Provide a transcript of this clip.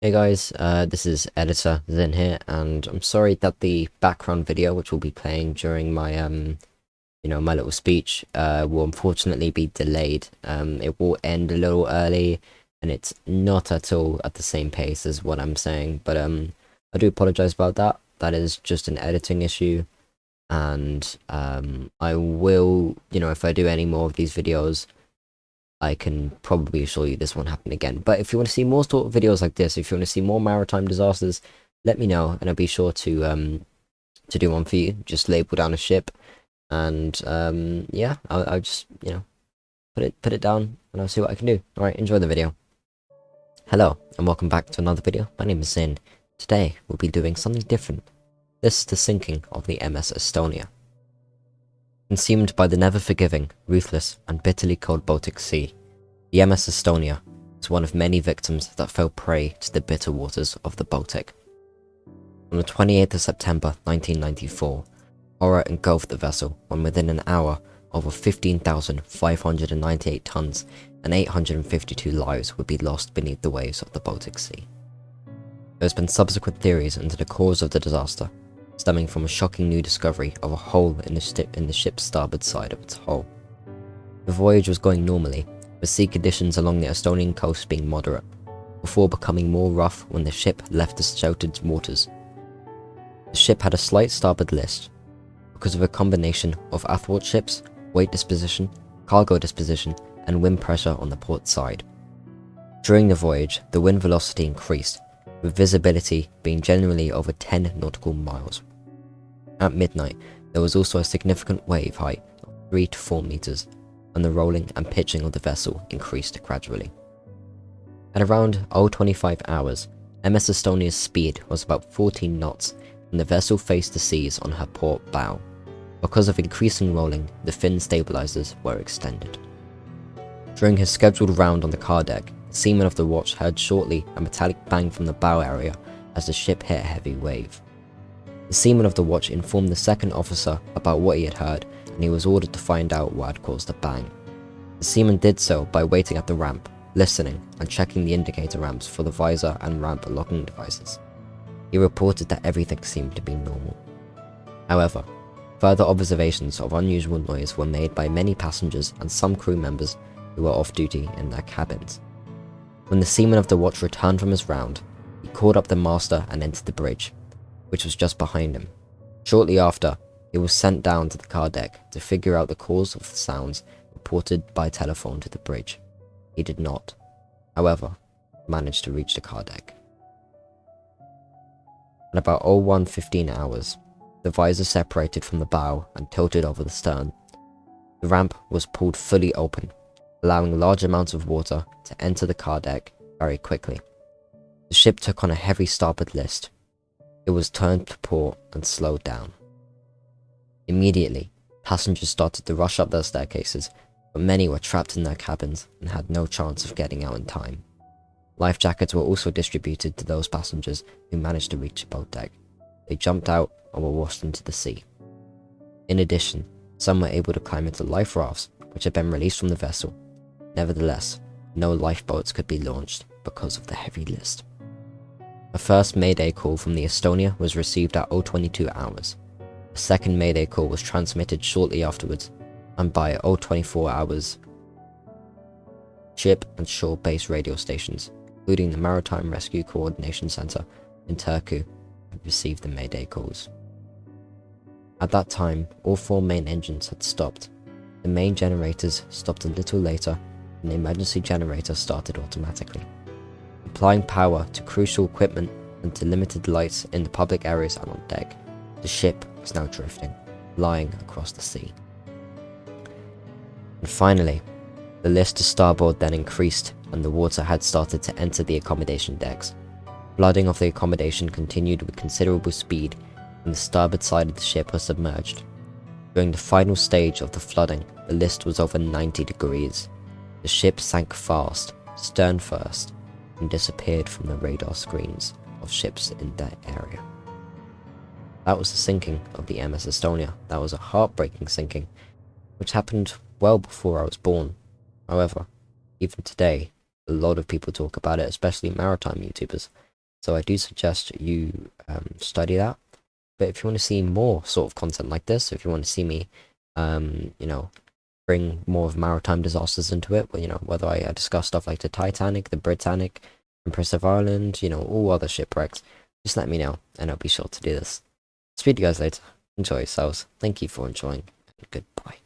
Hey guys, this is Editor Zen here, and I'm sorry that the background video, which will be playing during my my little speech, will unfortunately be delayed. It will end a little early, and it's not at all at the same pace as what I'm saying. But I do apologize about that. That is just an editing issue, and I will, if I do any more of these videos, I can probably assure you this won't happen again. But if you want to see more sort of videos like this, if you want to see more maritime disasters, let me know, and I'll be sure to do one for you. Just label down a ship, and yeah, I'll just put it down, and I'll see what I can do. All right, enjoy the video. Hello, and welcome back to another video. My name is Zin. Today we'll be doing something different. This is the sinking of the MS Estonia. Consumed by the never-forgiving, ruthless, and bitterly cold Baltic Sea, the MS Estonia is one of many victims that fell prey to the bitter waters of the Baltic. On the 28th of September 1994, horror engulfed the vessel when within an hour over 15,598 tons and 852 lives would be lost beneath the waves of the Baltic Sea. There has been subsequent theories into the cause of the disaster, stemming from a shocking new discovery of a hole in the ship's starboard side of its hull. The voyage was going normally, with sea conditions along the Estonian coast being moderate, before becoming more rough when the ship left the sheltered waters. The ship had a slight starboard list, because of a combination of athwartships, weight disposition, cargo disposition, and wind pressure on the port side. During the voyage, the wind velocity increased, with visibility being generally over 10 nautical miles. At midnight, there was also a significant wave height of 3 to 4 meters, and the rolling and pitching of the vessel increased gradually. At around 0:25 hours, MS Estonia's speed was about 14 knots, and the vessel faced the seas on her port bow. Because of increasing rolling, the fin stabilizers were extended. During his scheduled round on the car deck, the seaman of the watch heard shortly a metallic bang from the bow area as the ship hit a heavy wave. The seaman of the watch informed the second officer about what he had heard, and he was ordered to find out what had caused the bang. The seaman did so by waiting at the ramp, listening, and checking the indicator ramps for the visor and ramp locking devices. He reported that everything seemed to be normal. However, further observations of unusual noise were made by many passengers and some crew members who were off duty in their cabins. When the seaman of the watch returned from his round, he called up the master and entered the bridge, which was just behind him. Shortly after, he was sent down to the car deck to figure out the cause of the sounds reported by telephone to the bridge. He did not, however, manage to reach the car deck. At about 01:15 hours, the visor separated from the bow and tilted over the stern. The ramp was pulled fully open, allowing large amounts of water to enter the car deck very quickly. The ship took on a heavy starboard list. It was turned to port and slowed down. Immediately, passengers started to rush up their staircases, but many were trapped in their cabins and had no chance of getting out in time. Life jackets were also distributed to those passengers who managed to reach the boat deck. They jumped out and were washed into the sea. In addition, some were able to climb into life rafts, which had been released from the vessel. Nevertheless, no lifeboats could be launched because of the heavy list. A first Mayday call from the Estonia was received at 0:22 hours. A second Mayday call was transmitted shortly afterwards, and by 0:24 hours, ship and shore-based radio stations, including the Maritime Rescue Coordination Center in Turku, had received the Mayday calls. At that time, all 4 main engines had stopped. The main generators stopped a little later, and the emergency generator started automatically, applying power to crucial equipment and to limited lights in the public areas and on deck. The ship was now drifting, lying across the sea. And finally, the list to starboard then increased, and the water had started to enter the accommodation decks. Flooding of the accommodation continued with considerable speed, and the starboard side of the ship was submerged. During the final stage of the flooding, the list was over 90 degrees. The ship sank fast, stern first, and disappeared from the radar screens of ships in that area. That was the sinking of the MS Estonia. That was a heartbreaking sinking, which happened well before I was born. However, even today, a lot of people talk about it, especially maritime YouTubers. So I do suggest you study that. But if you want to see more sort of content like this, if you want to see me, you know, bring more of maritime disasters into it, you know, whether I discuss stuff like the Titanic, the Britannic, Empress of Ireland, you know, all other shipwrecks, just let me know, and I'll be sure to do this. Speak to you guys later. Enjoy yourselves. Thank you for enjoying, and goodbye.